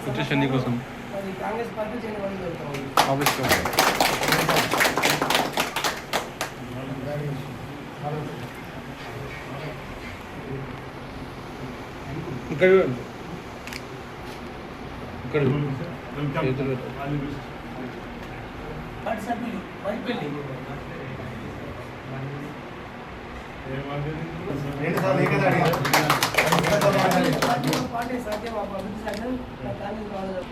వచ్చేసింది కోసం కాంగ్రెస్ పార్టీ ఇక్కడ పార్టీ సాధ్యం అభివృద్ధి సాధ్యం కాంగ్రెస్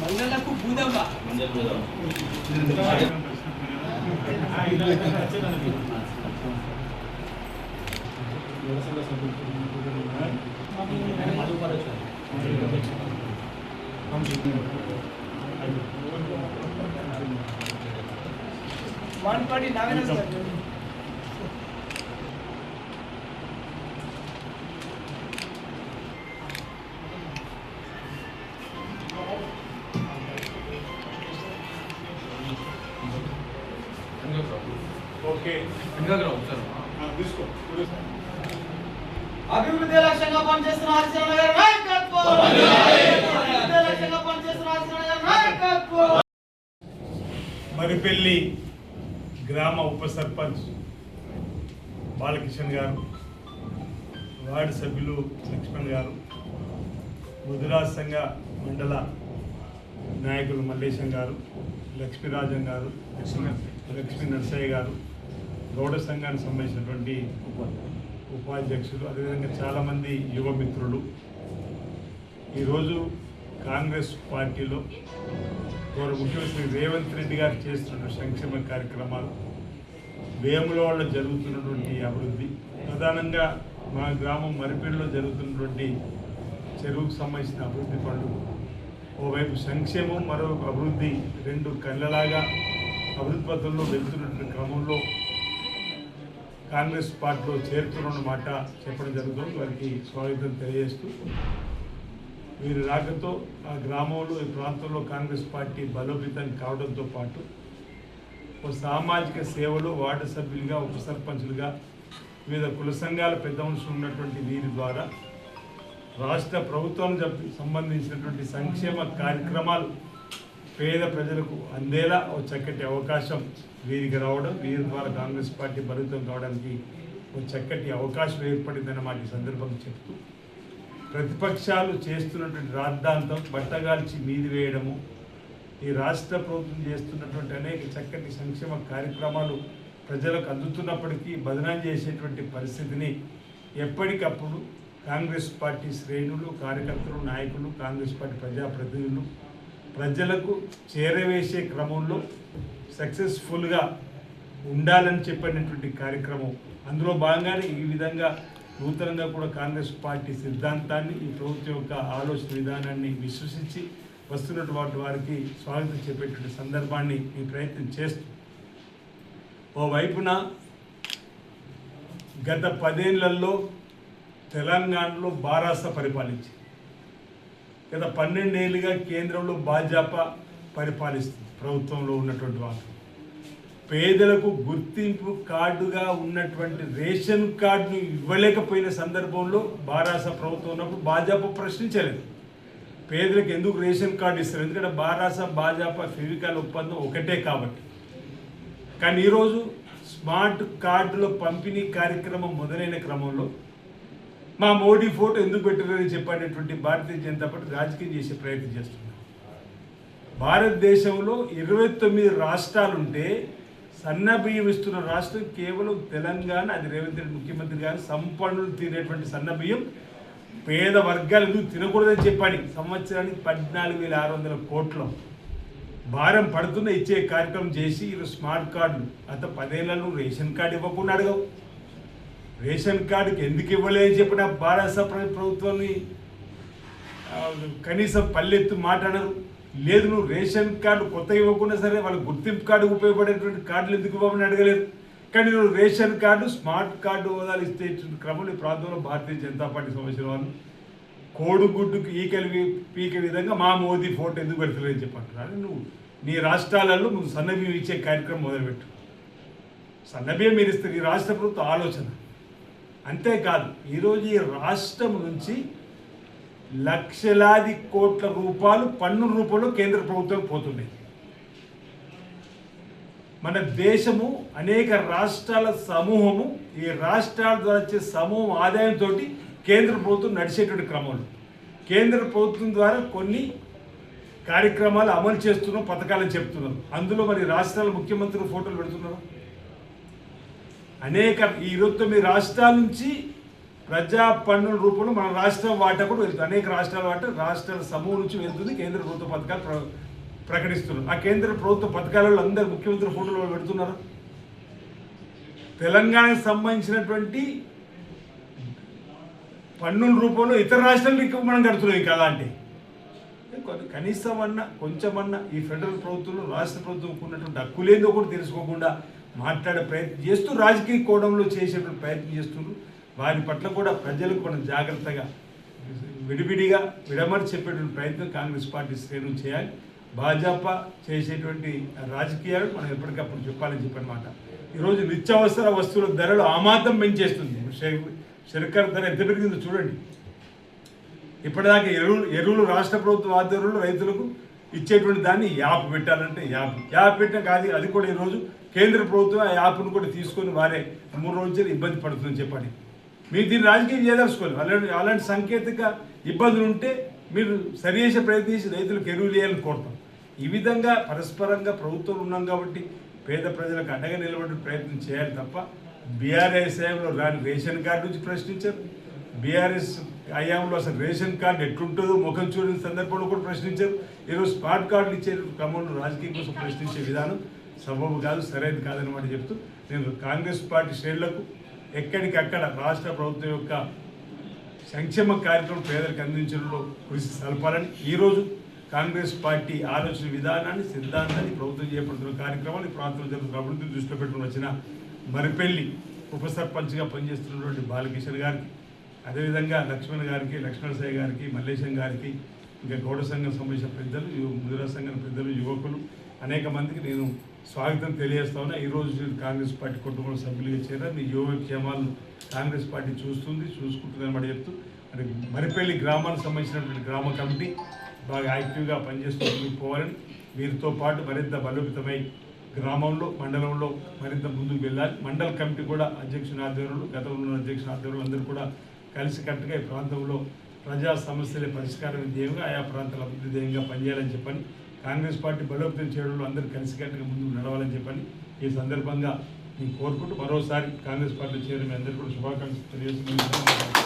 మండలకు భూదవ్వ మాన్పాటి నాగరాజు ఓకే తీసుకో అభివృద్ధి లక్ష్యంగా పనిచేస్తున్న హరిచంద్ర గారి నాయకత్వం అభివృద్ధి లక్ష్యంగా పనిచేస్తున్న హరిచంద్ర గారి నాయకత్వం. మరిపెల్లి గ్రామ ఉప సర్పంచ్ బాలకిషన్ గారు, వార్డు సభ్యులు లక్ష్మణ్ గారు, ముదిరాజ్ సంఘ మండల నాయకులు మల్లేశం గారు, లక్ష్మీరాజన్ గారు, లక్ష్మీ నరసయ్య గారు, గౌడ సంఘానికి సంబంధించినటువంటి ఉపాధ్యక్షులు, అదేవిధంగా చాలామంది యువ మిత్రులు, ఈరోజు కాంగ్రెస్ పార్టీలో గౌరవ ముఖ్యమంత్రి రేవంత్ రెడ్డి గారు చేస్తున్న సంక్షేమ కార్యక్రమాలు, వేములవాడలో జరుగుతున్నటువంటి అభివృద్ధి, ప్రధానంగా మా గ్రామం మరిపేరులో జరుగుతున్నటువంటి చెరువుకు సంబంధించిన అభివృద్ధి పనులు, ఓవైపు సంక్షేమం మరోవైపు అభివృద్ధి, రెండు కళ్ళలాగా అభివృద్ధి పథంలో వెళ్తున్నటువంటి క్రమంలో కాంగ్రెస్ పార్టీలో చేరుతున్న మాట చెప్పడం జరుగుతుంది. వారికి స్వాగతం తెలియజేస్తూ, వీరి రాకతో ఆ గ్రామంలో ఈ ప్రాంతంలో కాంగ్రెస్ పార్టీ బలోపేతం కావడంతో పాటు ఒక సామాజిక సేవలు వార్డు సభ్యులుగా, ఉప సర్పంచులుగా, వివిధ కుల సంఘాల పెద్ద మనుషులు ఉన్నటువంటి వీరి ద్వారా రాష్ట్ర ప్రభుత్వం సంబంధించినటువంటి సంక్షేమ కార్యక్రమాలు పేద ప్రజలకు అందేలా ఒక చక్కటి అవకాశం వీరికి రావడం, వీరి ద్వారా కాంగ్రెస్ పార్టీ బలోపేతం కావడానికి ఒక చక్కటి అవకాశం ఏర్పడిందన్నమాట ఈ సందర్భంగా చెప్తూ, ప్రతిపక్షాలు చేస్తున్నటువంటి రాద్ధాంతం బట్టగాల్చి మీది వేయడము, ఈ రాష్ట్ర ప్రభుత్వం చేస్తున్నటువంటి అనేక చక్కటి సంక్షేమ కార్యక్రమాలు ప్రజలకు అందుతున్నప్పటికీ బదనాం చేసేటువంటి పరిస్థితిని ఎప్పటికప్పుడు కాంగ్రెస్ పార్టీ శ్రేణులు, కార్యకర్తలు, నాయకులు, కాంగ్రెస్ పార్టీ ప్రజాప్రతినిధులు ప్రజలకు చేరవేసే క్రమంలో సక్సెస్ఫుల్గా ఉండాలని చెప్పినటువంటి కార్యక్రమం, అందులో భాగంగానే ఈ విధంగా నూతనంగా కూడా కాంగ్రెస్ పార్టీ సిద్ధాంతాన్ని, ఈ ప్రభుత్వం యొక్క ఆలోచన విధానాన్ని విశ్వసించి వస్తున్నటువంటి వారికి స్వాగతం చెప్పేటువంటి సందర్భాన్ని ఈ ప్రయత్నం చేస్తూ, ఓవైపున గత 10 ఏళ్లలో తెలంగాణలో బారాస పరిపాలించింది, గత 12 ఏళ్ళుగా కేంద్రంలో భాజపా పరిపాలిస్తుంది. ప్రభుత్వంలో ఉన్నటువంటి వాళ్ళు పేదలకు గుర్తింపు కార్డుగా ఉన్నటువంటి రేషన్ కార్డును ఇవ్వలేకపోయిన సందర్భంలో బారాస ప్రభుత్వం ఉన్నప్పుడు భాజపా ప్రశ్నించలేదు, పేదలకు ఎందుకు రేషన్ కార్డు ఇస్తారు, ఎందుకంటే బారాస భాజపా ఫెవికాల్ ఒప్పందం ఒకటే కాబట్టి. కానీ ఈరోజు స్మార్ట్ కార్డుల పంపిణీ కార్యక్రమం మొదలైన క్రమంలో మా మోడీ ఫోటో ఎందుకు పెట్టారని చెప్పనేటువంటి భారతీయ జనతా పార్టీ రాజకీయం చేసే ప్రయత్నం చేస్తున్నారు. భారతదేశంలో 29 రాష్ట్రాలుంటే సన్న బియ్యం ఇస్తున్న రాష్ట్రం కేవలం తెలంగాణ. అది రేవంత్ రెడ్డి ముఖ్యమంత్రి గారు సంపన్నులు తినేటువంటి సన్న బియ్యం పేద వర్గాలు తినకూడదని చెప్పాడు. సంవత్సరానికి 14,600 కోట్ల భారం పడుతున్న ఇచ్చే కార్యక్రమం చేసి ఈరోజు స్మార్ట్ కార్డులు అంత 10 ఏళ్ళలో రేషన్ కార్డు ఇవ్వకుండా అడగవు. రేషన్ కార్డుకి ఎందుకు ఇవ్వలేదని చెప్పిన భారత ప్రభుత్వాన్ని కనీసం పల్లెత్తు మాట్లాడరు. లేదు, నువ్వు రేషన్ కార్డు కొత్త ఇవ్వకుండా సరే వాళ్ళ గుర్తింపు కార్డు ఉపయోగపడేటువంటి కార్డులు ఎందుకు ఇవ్వమని అడగలేదు. కానీ నువ్వు రేషన్ కార్డు స్మార్ట్ కార్డు హోదాలు ఇస్తే క్రమంలో ఈ ప్రాంతంలో భారతీయ జనతా పార్టీ సంబంధించిన వాళ్ళు కోడిగుడ్డుకు ఈకలు పీకే విధంగా మా మోదీ ఫోటో ఎందుకు పెడతలేదని చెప్పంటున్నారు. నువ్వు నీ రాష్ట్రాలలో నువ్వు సన్నబియ్యం ఇచ్చే కార్యక్రమం మొదలుపెట్టు. సన్నబియ్యం మీరు ఇస్తే ఈ రాష్ట్ర ప్రభుత్వ ఆలోచన. అంతేకాదు, ఈరోజు ఈ రాష్ట్రం నుంచి లక్షలాది కోట్ల రూపాయలు పన్ను రూపంలో కేంద్ర ప్రభుత్వం పోతున్నాయి. మన దేశము అనేక రాష్ట్రాల సమూహము, ఈ రాష్ట్రాల ద్వారా వచ్చే సమూహం ఆదాయంతో కేంద్ర ప్రభుత్వం నడిచేటువంటి క్రమంలో కేంద్ర ప్రభుత్వం ద్వారా కొన్ని కార్యక్రమాలు అమలు చేస్తున్నాం, పథకాలను చెప్తున్నారు. అందులో మరి రాష్ట్రాల ముఖ్యమంత్రులు ఫోటోలు పెడుతున్నారు. అనేక 29 రాష్ట్రాల నుంచి ప్రజా పన్నుల రూపంలో మన రాష్ట్రం వాటా కూడా వెళ్తుంది. అనేక రాష్ట్రాల వాటా రాష్ట్రాల సమూహం నుంచి వెళ్తుంది. కేంద్ర ప్రభుత్వ పథకాలు ప్రకటిస్తున్నారు. ఆ కేంద్ర ప్రభుత్వ పథకాలలో అందరు ముఖ్యమంత్రి ఫోటోలు పెడుతున్నారు. తెలంగాణకు సంబంధించినటువంటి పన్నుల రూపంలో ఇతర రాష్ట్రాలకు మనం కడుతున్నాం కదా. అంటే కనీసం అన్నా కొంచెమన్నా ఈ ఫెడరల్ ప్రభుత్వంలో రాష్ట్ర ప్రభుత్వం ఉన్నటువంటి హక్కులేందో కూడా తెలుసుకోకుండా మాట్లాడే ప్రయత్నం చేస్తూ రాజకీయ కోణంలో చేసేటువంటి ప్రయత్నం చేస్తున్నారు. వారి పట్ల కూడా ప్రజలకు మనం జాగ్రత్తగా విడివిడిగా విడమరి చెప్పేటువంటి ప్రయత్నం కాంగ్రెస్ పార్టీ శ్రేణులు చేయాలి. భాజపా చేసేటువంటి రాజకీయాలు మనం ఎప్పటికప్పుడు చెప్పాలని చెప్పనమాట. ఈరోజు నిత్యావసర వస్తువుల ధరలు ఆమాతం పెంచేస్తుంది. శర్కర ధర ఎంత పెరిగిందో చూడండి. ఇప్పటిదాకా ఎరువులు రాష్ట్ర ప్రభుత్వ ఆధ్వర్యంలో రైతులకు ఇచ్చేటువంటి దాన్ని యాప్ పెట్టాలంటే యాప్ పెట్టినా కాదు. అది కూడా ఈరోజు కేంద్ర ప్రభుత్వం ఆ యాప్ను కూడా తీసుకొని వారే 3 రోజులు ఇబ్బంది పడుతుందని చెప్పండి. మీరు దీన్ని రాజకీయం చేయదలుచుకోవాలి. అలాంటి సాంకేతిక ఇబ్బందులు ఉంటే మీరు సరి చేసే ప్రయత్నం చేసి రైతులకు ఎరువులు వేయాలని కోరుతాం. ఈ విధంగా పరస్పరంగా ప్రభుత్వం ఉన్నాం కాబట్టి పేద ప్రజలకు అండగా నిలబడే ప్రయత్నం చేయాలి తప్ప బీఆర్ఎస్ హయాంలో రాని రేషన్ కార్డు నుంచి ప్రశ్నించారు. బీఆర్ఎస్ హయాంలో అసలు రేషన్ కార్డు ఎట్లుంటుందో ముఖం చూడని సందర్భంలో కూడా ప్రశ్నించారు. ఈరోజు స్మార్ట్ కార్డులు ఇచ్చే క్రమంలో రాజకీయం కోసం ప్రశ్నించే విధానం సబబు కాదు, సరైనది కాదని మాట చెప్తూ నేను కాంగ్రెస్ పార్టీ శ్రేణులకు ఎక్కడికక్కడ రాష్ట్ర ప్రభుత్వం యొక్క సంక్షేమ కార్యక్రమం పేదలకు అందించడంలో కృషి సల్పాలని ఈరోజు కాంగ్రెస్ పార్టీ ఆలోచన విధానాన్ని సిద్ధాంతాన్ని ప్రభుత్వం చేపడుతున్న కార్యక్రమాలు ఈ ప్రాంతంలో జరుగుతున్న అభివృద్ధి దృష్టిలో పెట్టుకుని వచ్చిన మరిపెల్లి ఉప సర్పంచ్గా పనిచేస్తున్నటువంటి బాలకిషన్ గారికి, అదేవిధంగా లక్ష్మణ్ గారికి, లక్ష్మణ సాయి గారికి, మల్లేశం గారికి, ఇంకా గౌడ సంఘం సంబంధించిన పెద్దలు, ముదిరా సంఘం పెద్దలు, యువకులు అనేక మందికి నేను స్వాగతం తెలియజేస్తా ఉన్నా. ఈరోజు కాంగ్రెస్ పార్టీ కుటుంబ సభ్యులుగా చేరారు. మీ యోగక్షేమాలను కాంగ్రెస్ పార్టీ చూసుకుంటుందని మాట చెప్తూ మరి మరిపెల్లి గ్రామానికి సంబంధించినటువంటి గ్రామ కమిటీ బాగా యాక్టివ్గా పనిచేస్తూ పోవాలని, వీరితో పాటు మరింత బలోపేతమై గ్రామంలో మండలంలో మరింత ముందుకు వెళ్ళాలి. మండల కమిటీ కూడా అధ్యక్షుని ఆధ్వర్యంలో, గతంలో ఉన్న అధ్యక్షుని ఆధ్వర్యంలో అందరూ కూడా కలిసికట్టుగా ఈ ప్రాంతంలో ప్రజా సమస్యల పరిష్కారం ధ్యేయంగా ఆయా ప్రాంతాల అభివృద్ధి ధ్యేయంగా పనిచేయాలని చెప్పని, కాంగ్రెస్ పార్టీ బలోపేతం చేయడంలో అందరూ కలిసికట్టుగా ముందుకు నడవాలని చెప్పని ఈ సందర్భంగా నేను కోరుకుంటూ మరోసారి కాంగ్రెస్ పార్టీ చేరిన మీ అందరికీ కూడా శుభాకాంక్షలు తెలియజేస్తున్నాను.